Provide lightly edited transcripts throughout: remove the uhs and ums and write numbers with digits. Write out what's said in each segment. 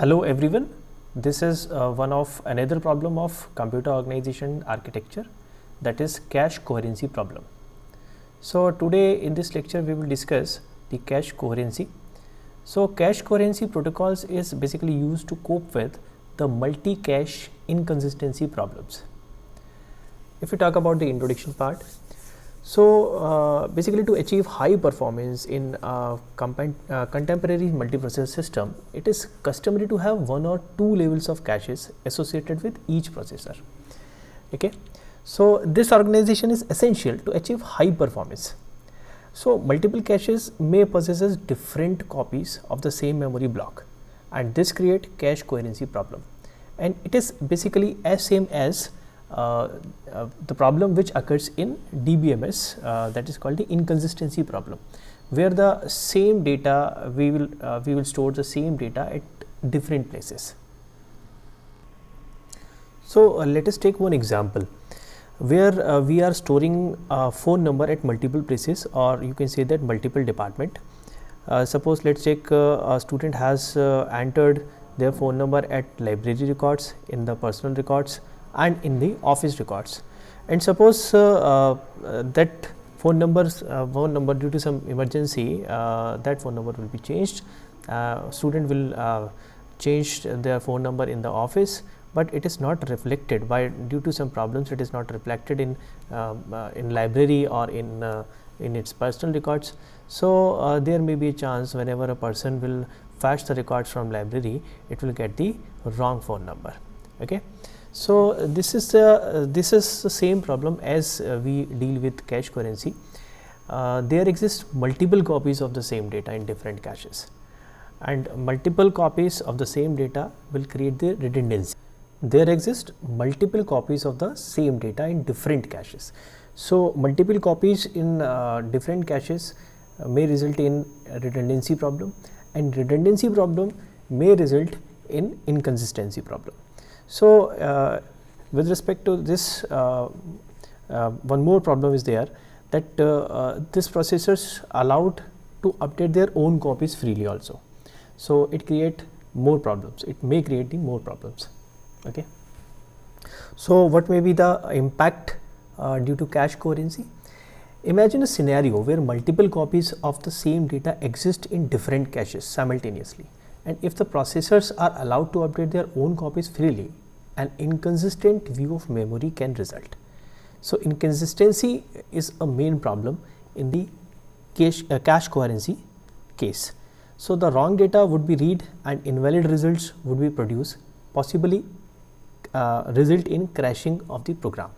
Hello everyone, this is one of another problem of computer organization architecture, that is cache coherency problem. So today in this lecture we will discuss the cache coherency. So cache coherency protocols is basically used to cope with the multi-cache inconsistency problems. If we talk about the introduction part, so basically to achieve high performance in contemporary multiprocessor system, it is customary to have one or two levels of caches associated with each processor. Okay, so this organization is essential to achieve high performance. So multiple caches may possess different copies of the same memory block, and this create cache coherency problem, and it is basically as same as the problem which occurs in DBMS, that is called the inconsistency problem, where the same data we will store the same data at different places. So let us take one example where we are storing a phone number at multiple places, or you can say that multiple department. Suppose let's take a student has entered their phone number at library records, in the personal records, and in the office records, and suppose that phone number due to some emergency, that phone number will be changed. Student will change their phone number in the office, but it is not reflected due to some problems. It is not reflected in library or in its personal records. So there may be a chance whenever a person will fetch the records from library, it will get the wrong phone number. Okay. So this is the same problem as we deal with cache coherency. There exist multiple copies of the same data in different caches, and multiple copies of the same data will create the redundancy. There exist multiple copies of the same data in different caches. So multiple copies in different caches may result in a redundancy problem, and redundancy problem may result in inconsistency problem. So with respect to this, one more problem is there, that this processors allowed to update their own copies freely also. So it create more problems. It may create the more problems. Okay. So what may be the impact due to cache coherency? Imagine a scenario where multiple copies of the same data exist in different caches simultaneously, and if the processors are allowed to update their own copies freely, an inconsistent view of memory can result. So inconsistency is a main problem in the cache coherency case. So the wrong data would be read and invalid results would be produced, possibly result in crashing of the program.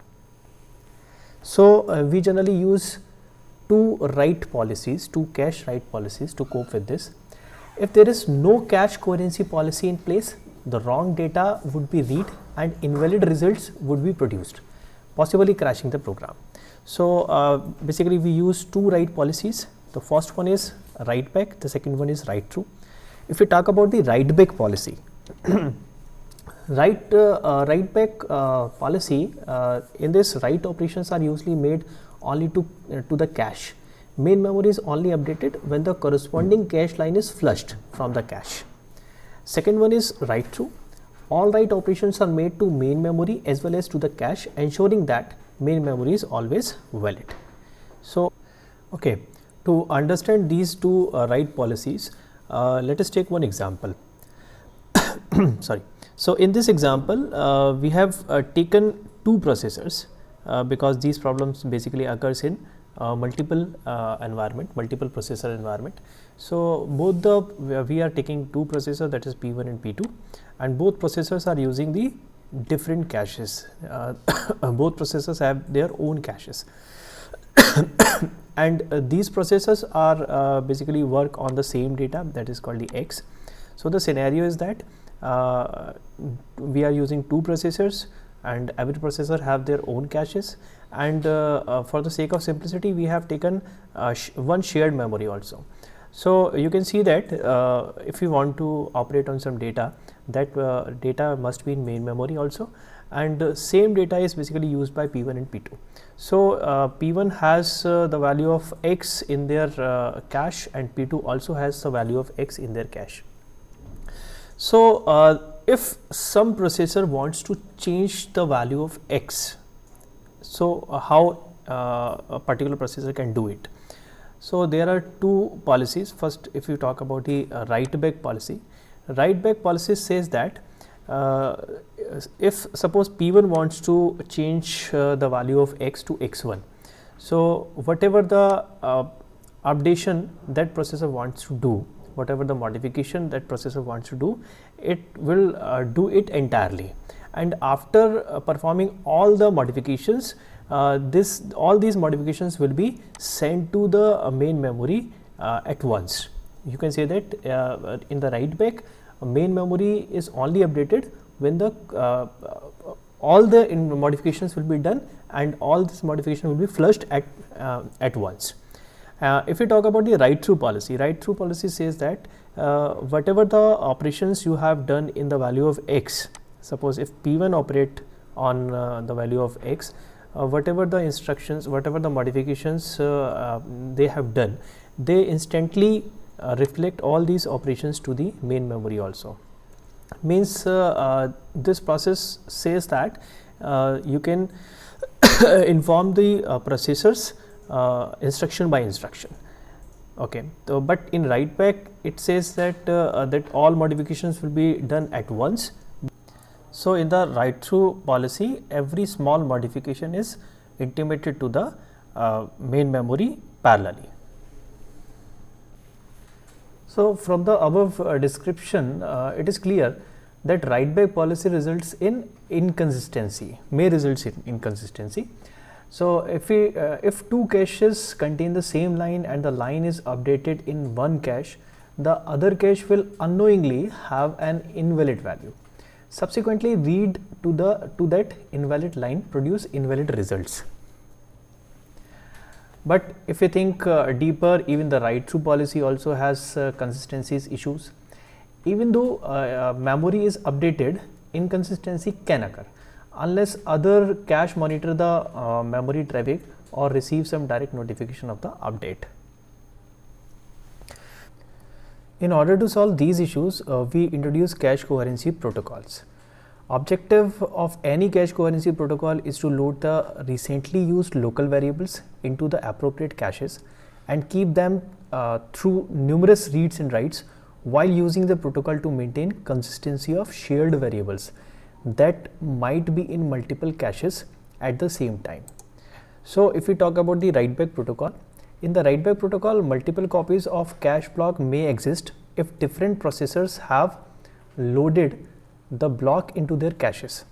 So we generally use two cache write policies to cope with this. If there is no cache coherency policy in place, the wrong data would be read and invalid results would be produced, possibly crashing the program. So basically we use two write policies. The first one is write back, the second one is write true. If we talk about the write back policy, write back policy, in this write operations are usually made only to the cache. Main memory is only updated when the corresponding cache line is flushed from the cache. Second one is write true. All write operations are made to main memory as well as to the cache, ensuring that main memory is always valid. So okay, to understand these two write policies, let us take one example. Sorry. So in this example, we have taken two processors because these problems basically occurs in multiple processor environment. So both we are taking two processors, that is P1 and P2, and both processors are using the different caches. Both processors have their own caches, and these processors are basically work on the same data, that is called the X. So the scenario is that we are using two processors, and every processor have their own caches, and for the sake of simplicity we have taken one shared memory also. So you can see that if you want to operate on some data, that data must be in main memory also, and same data is basically used by P1 and P2. So P1 has the value of X in their cache, and P2 also has the value of X in their cache. So if some processor wants to change the value of x, so how a particular processor can do it? So there are two policies. First, if you talk about the write back policy, write back policy says that if suppose P1 wants to change the value of x to x1, so whatever the updation that processor wants to do, whatever the modification that processor wants to do, it will do it entirely, and after performing all the modifications, all these modifications will be sent to the main memory at once. You can say that in the write back, main memory is only updated when the all the modifications will be done, and all this modification will be flushed at once. If we talk about the write through policy says that whatever the operations you have done in the value of x, suppose if P1 operate on the value of x, whatever the instructions, whatever the modifications they have done, they instantly reflect all these operations to the main memory also. Means this process says that you can inform the processors instruction by instruction. Okay, so but in write back it says that that all modifications will be done at once. So in the write through policy, every small modification is intimated to the main memory parallelly. So from the above description, it is clear that write back policy results in inconsistency, may results in inconsistency. So if two caches contain the same line and the line is updated in one cache, the other cache will unknowingly have an invalid value. Subsequently, read to that invalid line produce invalid results. But if you think deeper, even the write through policy also has consistencies issues. Even though memory is updated, inconsistency can occur unless other cache monitor the memory traffic or receive some direct notification of the update. In order to solve these issues, we introduce cache coherency protocols. Objective of any cache coherency protocol is to load the recently used local variables into the appropriate caches and keep them through numerous reads and writes, while using the protocol to maintain consistency of shared variables that might be in multiple caches at the same time. So if we talk about the write back protocol, in the write back protocol, multiple copies of cache block may exist if different processors have loaded the block into their caches.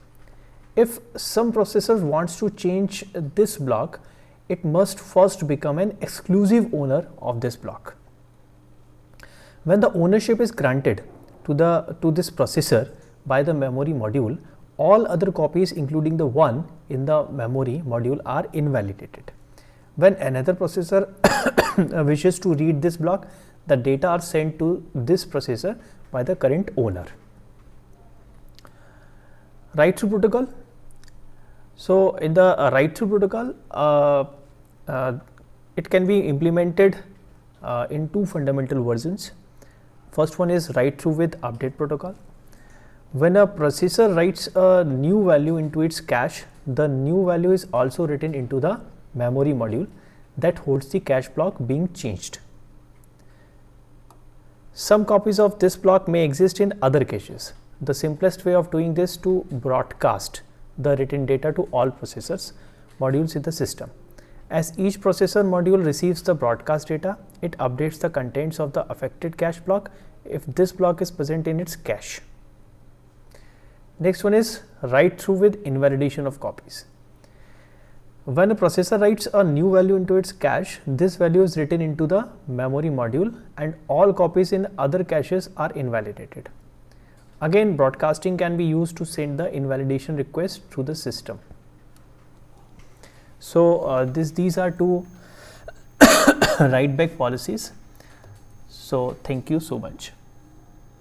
If some processor wants to change this block, it must first become an exclusive owner of this block. When the ownership is granted to this processor by the memory module, all other copies including the one in the memory module are invalidated. When another processor wishes to read this block, the data are sent to this processor by the current owner. Write through protocol. So in the write through protocol, it can be implemented in two fundamental versions. First one is write through with update protocol. When a processor writes a new value into its cache, the new value is also written into the memory module that holds the cache block being changed. Some copies of this block may exist in other caches. The simplest way of doing this is to broadcast the written data to all processors modules in the system. As each processor module receives the broadcast data, it updates the contents of the affected cache block if this block is present in its cache. Next one is write through with invalidation of copies. When a processor writes a new value into its cache, this value is written into the memory module and all copies in other caches are invalidated. Again, broadcasting can be used to send the invalidation request through the system. So these are two write back policies. So thank you so much.